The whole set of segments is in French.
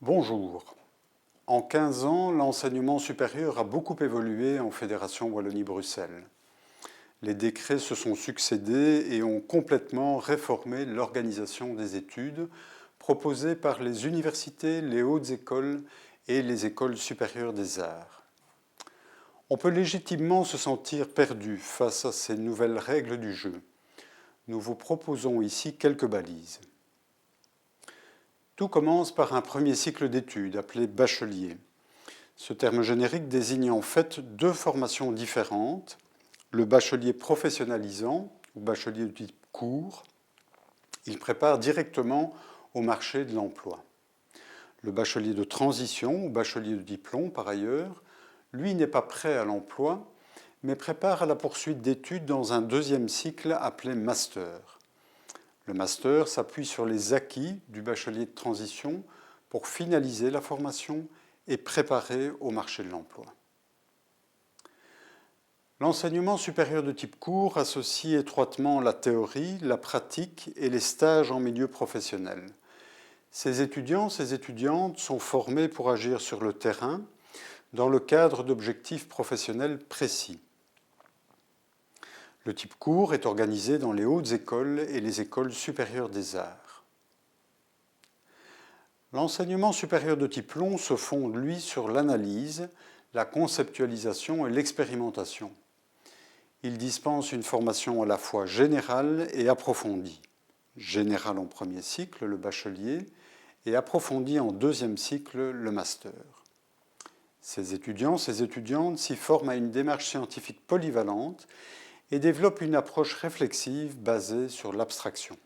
Bonjour. En 15 ans, l'enseignement supérieur a beaucoup évolué en Fédération Wallonie-Bruxelles. Les décrets se sont succédés et ont complètement réformé l'organisation des études proposées par les universités, les hautes écoles et les écoles supérieures des arts. On peut légitimement se sentir perdu face à ces nouvelles règles du jeu. Nous vous proposons ici quelques balises. Tout commence par un premier cycle d'études appelé bachelier. Ce terme générique désigne en fait deux formations différentes, le bachelier professionnalisant ou bachelier de type court. Il prépare directement au marché de l'emploi. Le bachelier de transition ou bachelier de diplôme, par ailleurs, lui n'est pas prêt à l'emploi, mais prépare à la poursuite d'études dans un deuxième cycle appelé master. Le master s'appuie sur les acquis du bachelier de transition pour finaliser la formation et préparer au marché de l'emploi. L'enseignement supérieur de type court associe étroitement la théorie, la pratique et les stages en milieu professionnel. Ces étudiants, ces étudiantes sont formés pour agir sur le terrain dans le cadre d'objectifs professionnels précis. Le type court est organisé dans les hautes écoles et les écoles supérieures des arts. L'enseignement supérieur de type long se fonde, lui, sur l'analyse, la conceptualisation et l'expérimentation. Il dispense une formation à la fois générale et approfondie. Générale en premier cycle, le bachelier, et approfondie en deuxième cycle, le master. Ces étudiants, ces étudiantes s'y forment à une démarche scientifique polyvalente et développent une approche réflexive basée sur l'abstraction.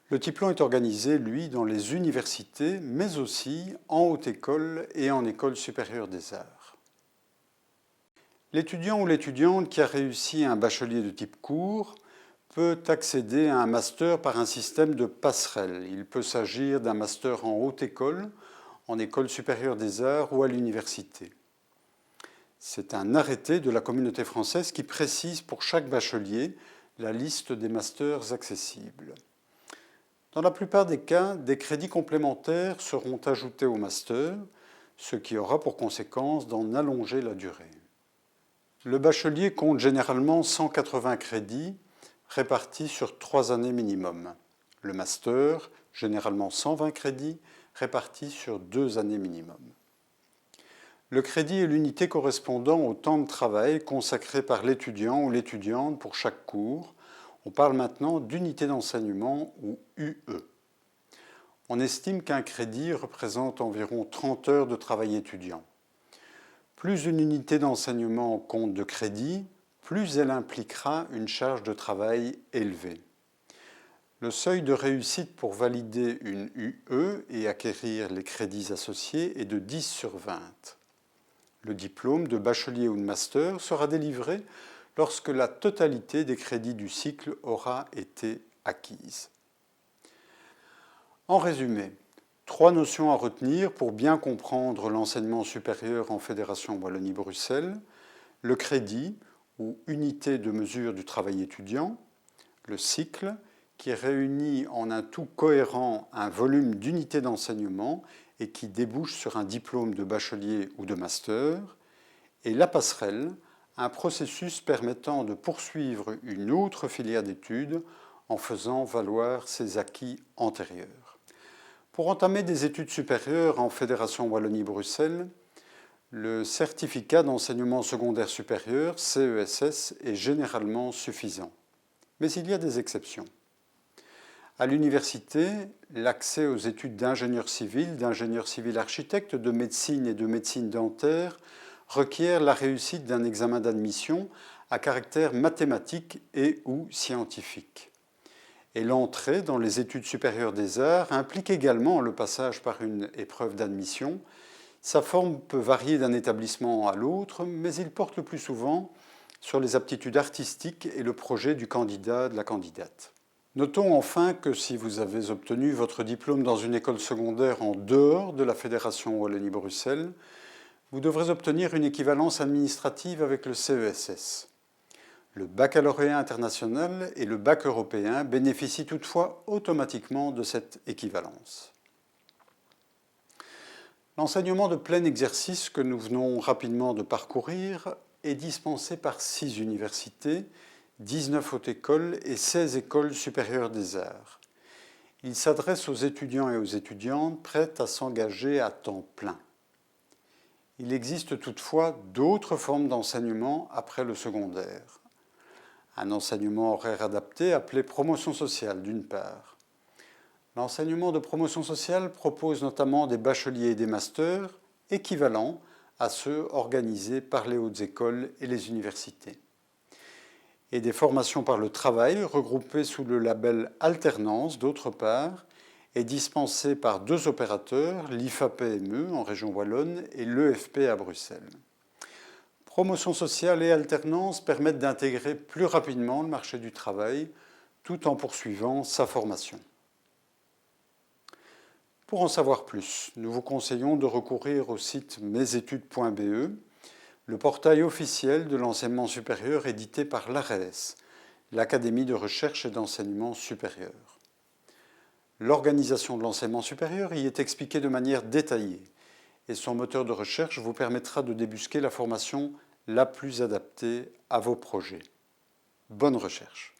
Le type long est organisé, lui, dans les universités, mais aussi en haute école et en école supérieure des arts. L'étudiant ou l'étudiante qui a réussi un bachelier de type court peut accéder à un master par un système de passerelle. Il peut s'agir d'un master en haute école, en école supérieure des arts ou à l'université. C'est un arrêté de la communauté française qui précise pour chaque bachelier la liste des masters accessibles. Dans la plupart des cas, des crédits complémentaires seront ajoutés au master, ce qui aura pour conséquence d'en allonger la durée. Le bachelier compte généralement 180 crédits répartis sur 3 années minimum. Le master, généralement 120 crédits répartis sur 2 années minimum. Le crédit est l'unité correspondant au temps de travail consacré par l'étudiant ou l'étudiante pour chaque cours. On parle maintenant d'unité d'enseignement ou UE. On estime qu'un crédit représente environ 30 heures de travail étudiant. Plus une unité d'enseignement compte de crédits, plus elle impliquera une charge de travail élevée. Le seuil de réussite pour valider une UE et acquérir les crédits associés est de 10 sur 20. Le diplôme de bachelier ou de master sera délivré lorsque la totalité des crédits du cycle aura été acquise. En résumé, 3 notions à retenir pour bien comprendre l'enseignement supérieur en Fédération Wallonie-Bruxelles: le crédit ou unité de mesure du travail étudiant, le cycle qui réunit en un tout cohérent un volume d'unités d'enseignement et qui débouche sur un diplôme de bachelier ou de master, et la passerelle, un processus permettant de poursuivre une autre filière d'études en faisant valoir ses acquis antérieurs. Pour entamer des études supérieures en Fédération Wallonie-Bruxelles, le certificat d'enseignement secondaire supérieur, CESS, est généralement suffisant. Mais il y a des exceptions. À l'université, l'accès aux études d'ingénieur civil architecte, de médecine et de médecine dentaire requiert la réussite d'un examen d'admission à caractère mathématique et ou scientifique. Et l'entrée dans les études supérieures des arts implique également le passage par une épreuve d'admission. Sa forme peut varier d'un établissement à l'autre, mais il porte le plus souvent sur les aptitudes artistiques et le projet du candidat, de la candidate. Notons enfin que si vous avez obtenu votre diplôme dans une école secondaire en dehors de la Fédération Wallonie-Bruxelles, vous devrez obtenir une équivalence administrative avec le CESS. Le baccalauréat international et le bac européen bénéficient toutefois automatiquement de cette équivalence. L'enseignement de plein exercice que nous venons rapidement de parcourir est dispensé par 6 universités, 19 hautes écoles et 16 écoles supérieures des arts. Il s'adresse aux étudiants et aux étudiantes prêts à s'engager à temps plein. Il existe toutefois d'autres formes d'enseignement après le secondaire. Un enseignement horaire adapté appelé promotion sociale d'une part. L'enseignement de promotion sociale propose notamment des bacheliers et des masters équivalents à ceux organisés par les hautes écoles et les universités. Et des formations par le travail regroupées sous le label alternance d'autre part et dispensées par 2 opérateurs, l'IFA-PME en région wallonne et l'EFP à Bruxelles. Promotion sociale et alternance permettent d'intégrer plus rapidement le marché du travail tout en poursuivant sa formation. Pour en savoir plus, nous vous conseillons de recourir au site mesetudes.be, le portail officiel de l'enseignement supérieur édité par l'ARES, l'Académie de recherche et d'enseignement supérieur. L'organisation de l'enseignement supérieur y est expliquée de manière détaillée et son moteur de recherche vous permettra de débusquer la formation la plus adaptée à vos projets. Bonne recherche!